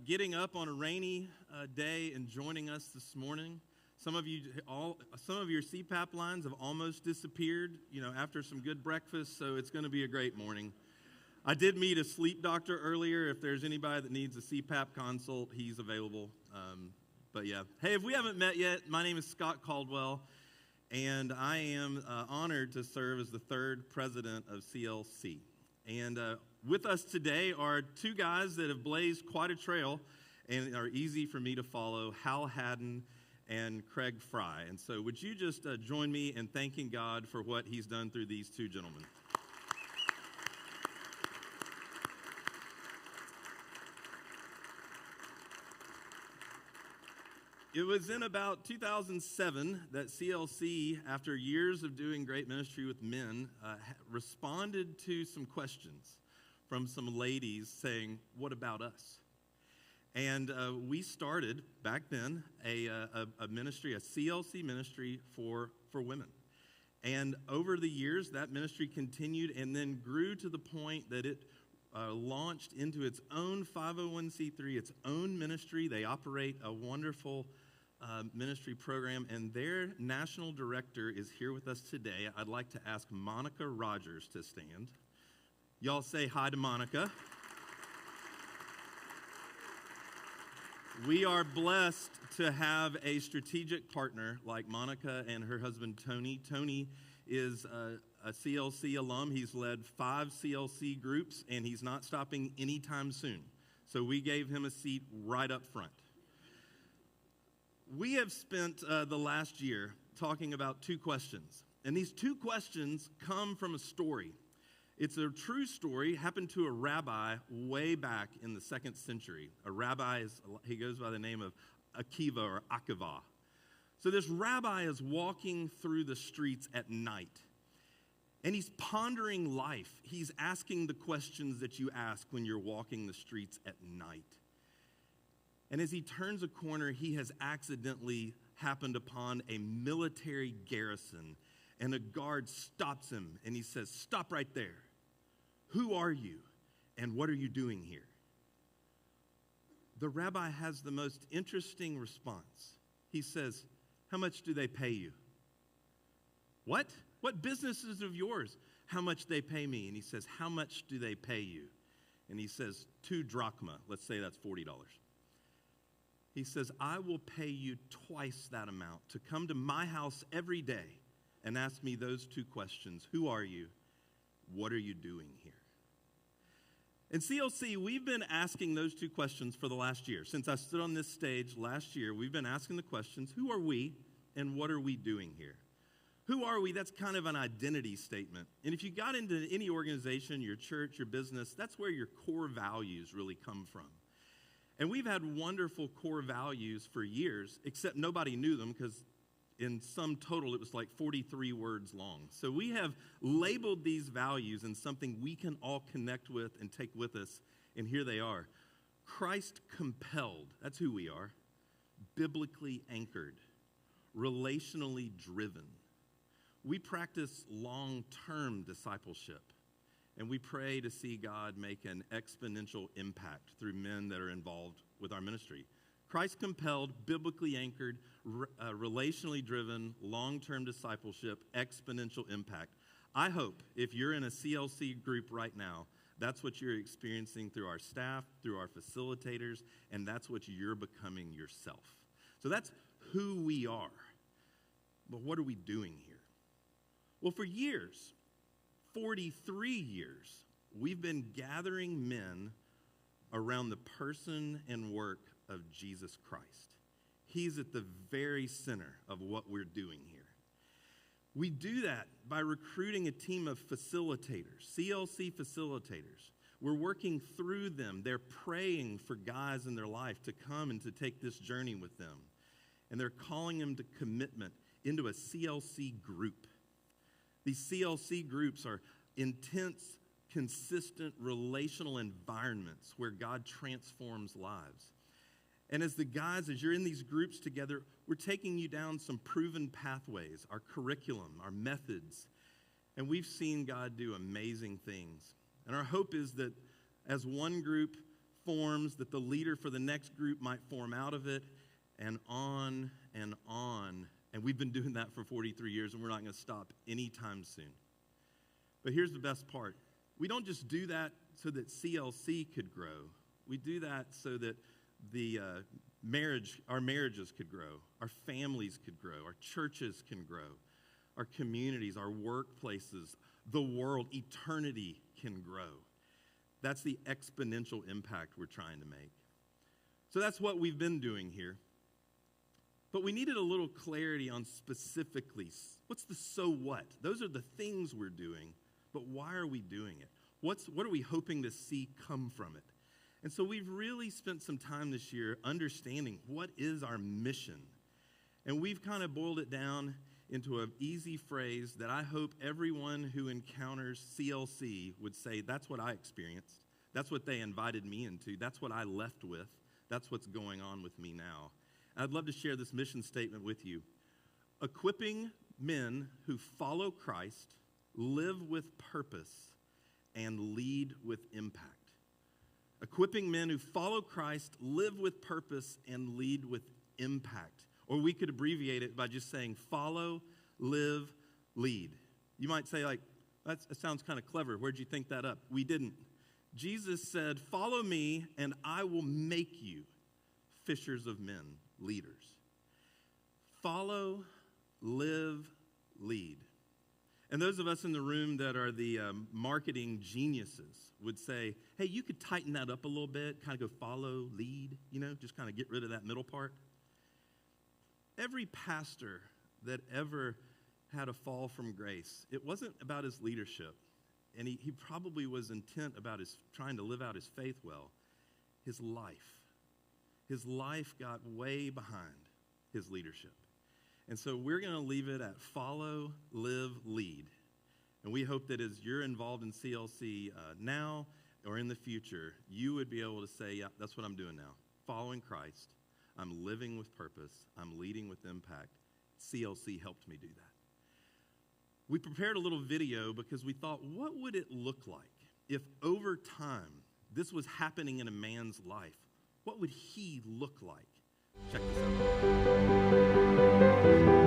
getting up on a rainy day and joining us this morning. Some of your CPAP lines have almost disappeared, after some good breakfast, so it's going to be a great morning. I did meet a sleep doctor earlier. If there's anybody that needs a CPAP consult, he's available. But yeah. Hey, if we haven't met yet, my name is Scott Caldwell, and I am honored to serve as the third president of CLC. And with us today are two guys that have blazed quite a trail and are easy for me to follow, Hal Haddon and Craig Fry. And so would you just join me in thanking God for what he's done through these two gentlemen? It was in about 2007 that CLC, after years of doing great ministry with men, responded to some questions from some ladies saying, "What about us?" And we started, back then, a ministry, a CLC ministry for women. And over the years, that ministry continued and then grew to the point that it launched into its own 501c3, its own ministry. They operate a wonderful ministry program, and their national director is here with us today. I'd like to ask Monica Rogers to stand. Y'all say hi to Monica. We are blessed to have a strategic partner like Monica and her husband Tony. Tony is a CLC alum. He's led 5 CLC groups, and he's not stopping anytime soon. So we gave him a seat right up front. We have spent the last year talking about 2 questions, and these 2 questions come from a story. It's a true story, happened to a rabbi way back in the 2nd century. A rabbi, he goes by the name of Akiva or Akiva. So this rabbi is walking through the streets at night, and he's pondering life. He's asking the questions that you ask when you're walking the streets at night. And as he turns a corner, he has accidentally happened upon a military garrison, and a guard stops him, and he says, "Stop right there. Who are you, and what are you doing here?" The rabbi has the most interesting response. He says, "How much do they pay you?" "What? What business is of yours?" "How much they pay me?" And he says, "How much do they pay you?" And he says, 2 drachma. Let's say that's $40. He says, "I will pay you twice that amount to come to my house every day and ask me those 2 questions. Who are you? What are you doing here?" In CLC, we've been asking those 2 questions for the last year. Since I stood on this stage last year, we've been asking the questions, who are we and what are we doing here? Who are we? That's kind of an identity statement. And if you got into any organization, your church, your business, that's where your core values really come from. And we've had wonderful core values for years, except nobody knew them because in sum total it was like 43 words long. So we have labeled these values in something we can all connect with and take with us, and here they are. Christ compelled, that's who we are. Biblically anchored, relationally driven. We practice long-term discipleship. And we pray to see God make an exponential impact through men that are involved with our ministry. Christ-compelled, biblically anchored, relationally driven, long-term discipleship, exponential impact. I hope if you're in a CLC group right now, that's what you're experiencing through our staff, through our facilitators, and that's what you're becoming yourself. So that's who we are. But what are we doing here? Well, for years, 43 years, we've been gathering men around the person and work of Jesus Christ. He's at the very center of what we're doing here. We do that by recruiting a team of facilitators, CLC facilitators. We're working through them. They're praying for guys in their life to come and to take this journey with them. And they're calling them to commitment into a CLC group. These CLC groups are intense, consistent, relational environments where God transforms lives. And as you're in these groups together, we're taking you down some proven pathways, our curriculum, our methods. And we've seen God do amazing things. And our hope is that as one group forms that the leader for the next group might form out of it, and on and on. And we've been doing that for 43 years, and we're not going to stop anytime soon. But here's the best part. We don't just do that so that CLC could grow. We do that so that our marriages could grow, our families could grow, our churches can grow, our communities, our workplaces, the world, eternity can grow. That's the exponential impact we're trying to make. So that's what we've been doing here. But we needed a little clarity on specifically, what's the so what? Those are the things we're doing, but why are we doing it? What are we hoping to see come from it? And so we've really spent some time this year understanding what is our mission. And we've kind of boiled it down into an easy phrase that I hope everyone who encounters CLC would say, that's what I experienced. That's what they invited me into. That's what I left with. That's what's going on with me now. I'd love to share this mission statement with you. Equipping men who follow Christ, live with purpose, and lead with impact. Equipping men who follow Christ, live with purpose, and lead with impact. Or we could abbreviate it by just saying follow, live, lead. You might say, like, that sounds kind of clever. Where'd you think that up? We didn't. Jesus said, follow me, and I will make you fishers of men, leaders. Follow, live, lead. And those of us in the room that are the marketing geniuses would say, hey, you could tighten that up a little bit, kind of go follow, lead, just kind of get rid of that middle part. Every pastor that ever had a fall from grace, it wasn't about his leadership, and he probably was intent about trying to live out his faith well. His life got way behind his leadership. And so we're going to leave it at follow, live, lead. And we hope that as you're involved in CLC now or in the future, you would be able to say, yeah, that's what I'm doing now. Following Christ, I'm living with purpose, I'm leading with impact. CLC helped me do that. We prepared a little video because we thought, what would it look like if over time this was happening in a man's life? What would he look like? Check this out.